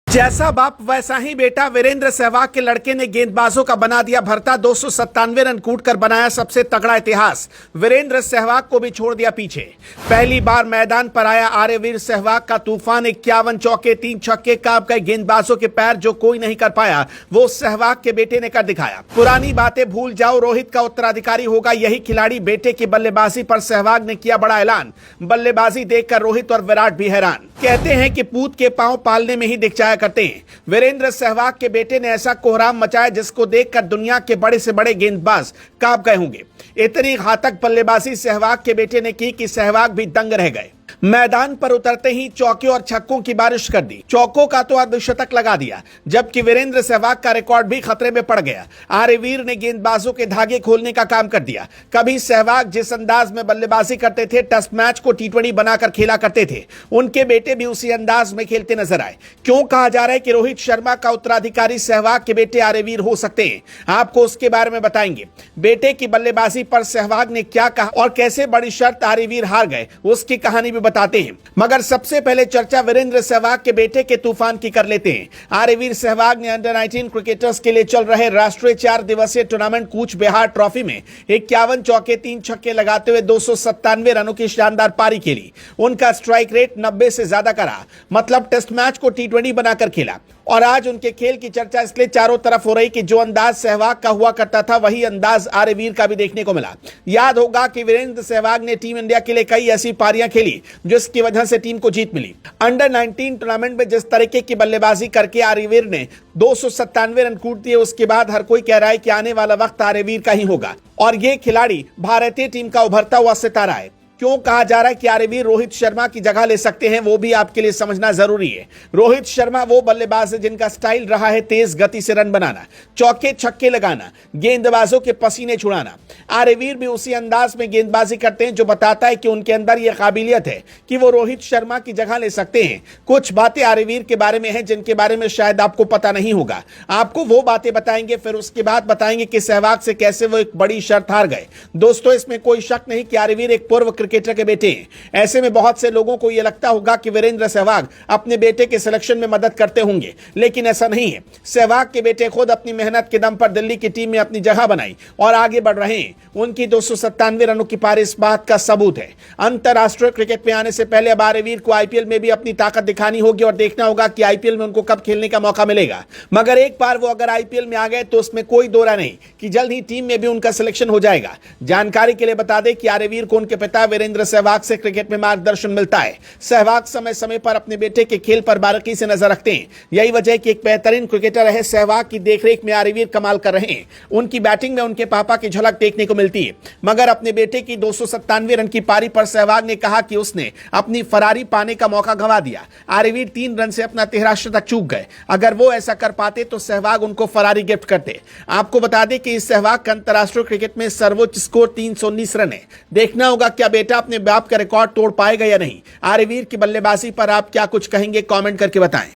जैसा बाप वैसा ही बेटा। वीरेंद्र सहवाग के लड़के ने गेंदबाजों का बना दिया भरता। 297 रन कूटकर बनाया सबसे तगड़ा इतिहास। वीरेंद्र सहवाग को भी छोड़ दिया पीछे। पहली बार मैदान पर आया आर्यवीर सहवाग का तूफान। 51 चौके 3 छक्के कांप गए गेंदबाजों के पैर। जो कोई नहीं कर पाया वो सहवाग के बेटे ने कर दिखाया। पुरानी बातें भूल जाओ, रोहित का उत्तराधिकारी होगा यही खिलाड़ी। बेटे की बल्लेबाजी पर सहवाग ने किया बड़ा ऐलान। बल्लेबाजी देखकर रोहित और विराट भी हैरान। कहते हैं कि पूत के पांव पालने में ही दिख जाया करते हैं। वीरेंद्र सहवाग के बेटे ने ऐसा कोहराम मचाया जिसको देखकर दुनिया के बड़े से बड़े गेंदबाज कांप गए होंगे। इतनी घातक बल्लेबाजी सहवाग के बेटे ने की कि सहवाग भी दंग रह गए। मैदान पर उतरते ही चौके और छक्कों की बारिश कर दी। चौकों का तो अर्धशतक लगा दिया, जबकि वीरेंद्र सहवाग का रिकॉर्ड भी खतरे में पड़ गया। आर्यवीर ने गेंदबाजों के धागे खोलने का काम कर दिया। कभी सहवाग जिस अंदाज में बल्लेबाजी करते थे, टेस्ट मैच को T20 बनाकर खेला करते थे, उनके बेटे भी उसी अंदाज में खेलते नजर आए। क्यों कहा जा रहा है कि रोहित शर्मा का उत्तराधिकारी सहवाग के बेटे आर्यवीर हो सकते हैं, आपको उसके बारे में बताएंगे। बेटे की बल्लेबाजी पर सहवाग ने क्या कहा और कैसे बड़ी शर्त आर्यवीर हार गए, उसकी कहानी भी बताते हैं। मगर सबसे पहले चर्चा वीरेंद्र सहवाग के बेटे के तूफान की कर लेते हैं। आर्यवीर सहवाग ने अंडर 19 क्रिकेटर्स के लिए चल रहे राष्ट्रीय 4 दिवसीय टूर्नामेंट कूच बिहार ट्रॉफी में 51 चौके 3 छक्के लगाते हुए 297 रनों की शानदार पारी खेली। उनका स्ट्राइक रेट 90 से ज्यादा करा, मतलब टेस्ट मैच को T20 बनाकर खेला। और आज उनके खेल की चर्चा इसलिए चारों तरफ हो रही कि जो अंदाज सहवाग का हुआ करता था वही अंदाज आर्यवीर का भी देखने को मिला। याद होगा कि वीरेंद्र सहवाग ने टीम इंडिया के लिए कई ऐसी पारियां खेली जिसकी वजह से टीम को जीत मिली। अंडर 19 टूर्नामेंट में जिस तरीके की बल्लेबाजी करके आर्यवीर ने 297 रन कूट दिए, उसके बाद हर कोई कह रहा है कि आने वाला वक्त आर्यवीर का ही होगा और ये खिलाड़ी भारतीय टीम का उभरता हुआ सितारा है। क्यों कहा जा रहा है कि आर्यवीर रोहित शर्मा की जगह ले सकते हैं, वो भी आपके लिए समझना जरूरी है। रोहित शर्मा वो बल्लेबाज है जिनका स्टाइल रहा है तेज गति से रन बनाना, चौके छक्के लगाना, गेंदबाजों के पसीने छुड़ाना। आर्यवीर भी उसी अंदाज में गेंदबाजी करते हैं जो बताता है कि उनके अंदर यह काबिलियत है कि वो रोहित शर्मा की जगह ले सकते हैं। कुछ बातें आर्यवीर के बारे में हैं जिनके बारे में शायद आपको पता नहीं होगा। आपको वो बातें बताएंगे, फिर उसके बाद बताएंगे कि सहवाग से कैसे वो एक बड़ी शर्त हार गए। दोस्तों, इसमें कोई शक नहीं कि आर्यवीर एक पूर्व क्रिकेटर के बेटे हैं। ऐसे में बहुत से लोगों को यह लगता होगा कि वीरेंद्र सहवाग अपने बेटे के सिलेक्शन में मदद करते होंगे, लेकिन ऐसा नहीं है। सहवाग के बेटे खुद अपनी मेहनत के दम पर दिल्ली की टीम में अपनी जगह बनाई और आगे बढ़ रहे हैं। उनकी 297 रनों की पारी इस बात का सबूत है। अंतरराष्ट्रीय क्रिकेट में आने से पहले अब आर्यवीर को आईपीएल में भी अपनी ताकत दिखानी होगी और देखना होगा कि आईपीएल में उनको कब खेलने का मौका मिलेगा। मगर एक बार वो अगर आईपीएल में आ गए तो उसमें कोई दो राय नहीं कि जल्द ही टीम में भी उनका सिलेक्शन हो जाएगा। जानकारी के लिए बता दें कि आर्यवीर को उनके पिता वीरेंद्र सहवाग से क्रिकेट में मार्गदर्शन मिलता है। सहवाग समय समय पर अपने बेटे के खेल पर बारीकी से नजर रखते हैं। यही वजह है कि एक बेहतरीन क्रिकेटर रहे सहवाग की देखरेख में आर्यवीर कमाल कर रहे हैं। उनकी बैटिंग में उनके पापा की झलक देखने को मिलती है। मगर अपने बेटे की 297 रन की पारी पर सहवाग ने कहा कि उसने अपनी फरारी पाने का मौका गंवा दिया। आर्यवीर 3 रन से अपना 13 शतक चूक गए। अगर वो ऐसा कर पाते तो सहवाग उनको फरारी गिफ्ट करते। आपको बता दें कि इस सहवाग का अंतरराष्ट्रीय क्रिकेट में सर्वोच्च स्कोर 319 रन है। देखना होगा क्या बेटा अपने बाप का रिकॉर्ड तोड़ पाएगा या नहीं। आर्यवीर की बल्लेबाजी पर आप क्या कुछ कहेंगे, कमेंट करके बताएं।